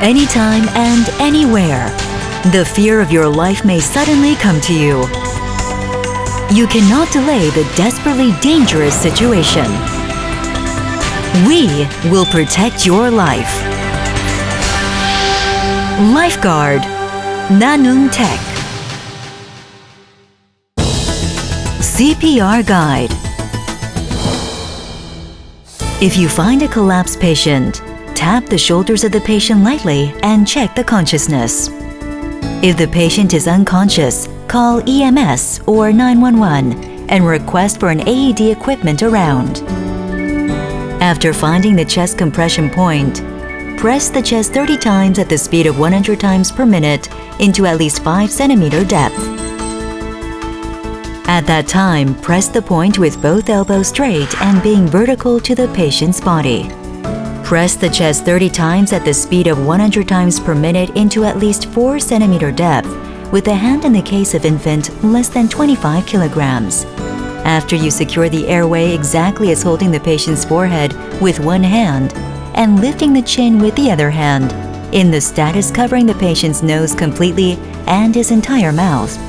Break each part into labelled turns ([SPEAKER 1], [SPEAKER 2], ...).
[SPEAKER 1] anytime and anywhere. The fear of your life may suddenly come to you. You cannot delay the desperately dangerous situation. We will protect your life. Lifeguard, Nanung Tech. CPR Guide. If you find a collapsed patient, tap the shoulders of the patient lightly and check the consciousness. If the patient is unconscious, call EMS or 911 and request for an AED equipment around. After finding the chest compression point, press the chest 30 times at the speed of 100 times per minute into at least 5 cm depth. At that time, press the point with both elbows straight and being vertical to the patient's body. Press the chest 30 times at the speed of 100 times per minute into at least 4 cm depth with the hand in the case of infant less than 25 kilograms. After you secure the airway exactly as holding the patient's forehead with one hand and lifting the chin with the other hand, in the status covering the patient's nose completely and his entire mouth,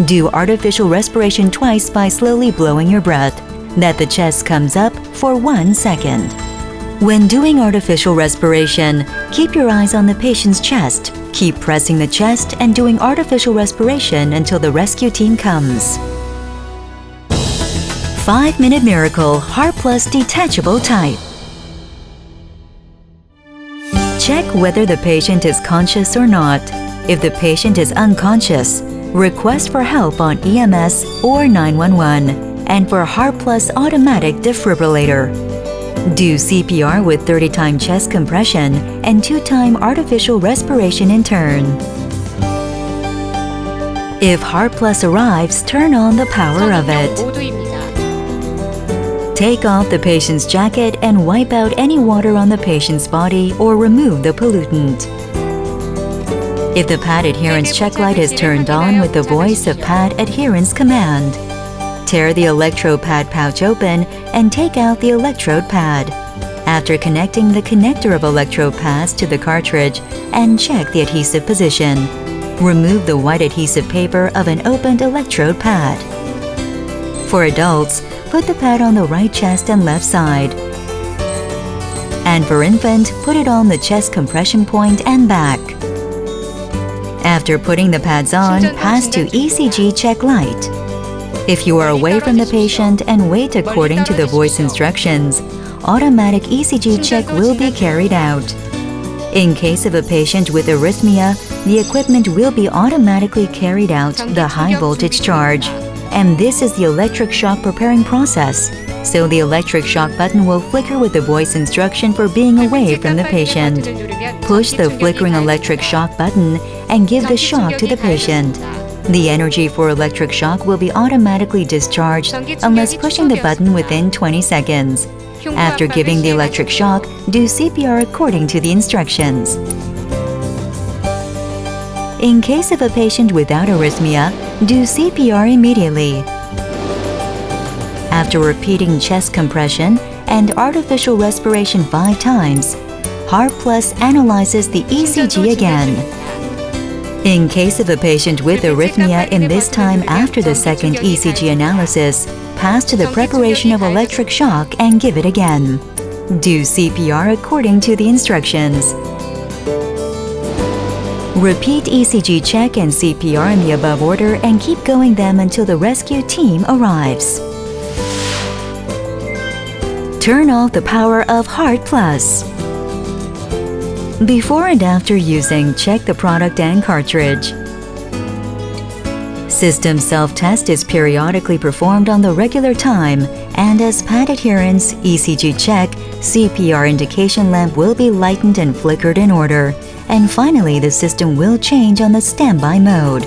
[SPEAKER 1] do artificial respiration twice by slowly blowing your breath, that the chest comes up for 1 second. When doing artificial respiration, keep your eyes on the patient's chest. Keep pressing the chest and doing artificial respiration until the rescue team comes. 5-Minute Miracle Heartplus Detachable Type. Check whether the patient is conscious or not. If the patient is unconscious, request for help on EMS or 911 and for Heartplus Automatic Defibrillator. Do CPR with 30-time chest compression and 2-time artificial respiration in turn. If Heartplus arrives, turn on the power of it. Take off the patient's jacket and wipe out any water on the patient's body or remove the pollutant. If the pad adherence check light is turned on with the voice of pad adherence command, tear the electrode pad pouch open and take out the electrode pad. After connecting the connector of electrode pads to the cartridge and check the adhesive position, remove the white adhesive paper of an opened electrode pad. For adults, put the pad on the right chest and left side. And for infant, put it on the chest compression point and back. After putting the pads on, pass to ECG check light. If you are away from the patient and wait according to the voice instructions, automatic ECG check will be carried out. In case of a patient with arrhythmia, the equipment will be automatically carried out the high voltage charge. And this is the electric shock preparing process, so the electric shock button will flicker with the voice instruction for being away from the patient. Push the flickering electric shock button and give the shock to the patient. The energy for electric shock will be automatically discharged unless pushing the button within 20 seconds. After giving the electric shock, do CPR according to the instructions. In case of a patient without arrhythmia, do CPR immediately. After repeating chest compression and artificial respiration 5 times, Heartplus analyzes the ECG again. In case of a patient with arrhythmia in this time after the second ECG analysis, pass to the preparation of electric shock and give it again. Do CPR according to the instructions. Repeat ECG check and CPR in the above order and keep going them until the rescue team arrives. Turn off the power of Heartplus. Before and after using, check the product and cartridge. System self-test is periodically performed on the regular time, and as pad adherence, ECG check, CPR indication lamp will be lightened and flickered in order, and finally the system will change on the standby mode.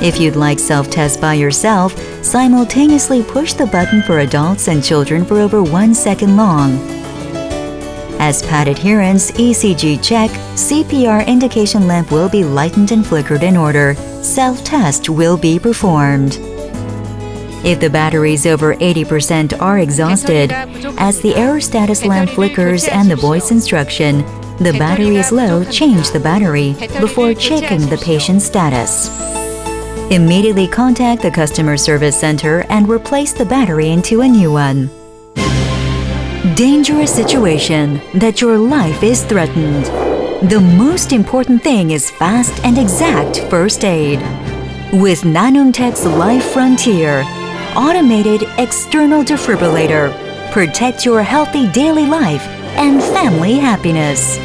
[SPEAKER 1] If you'd like self-test by yourself, simultaneously push the button for adults and children for over 1 second long. As pad adherence, ECG check, CPR indication lamp will be lightened and flickered in order. Self-test will be performed. If the batteries over 80% are exhausted, as the error status lamp flickers and the voice instruction, the battery is low, change the battery before checking the patient's status. Immediately contact the customer service center and replace the battery into a new one. Dangerous situation that your life is threatened. The most important thing is fast and exact first aid. With Nanumtech's Life Frontier, automated external defibrillator, protect your healthy daily life and family happiness.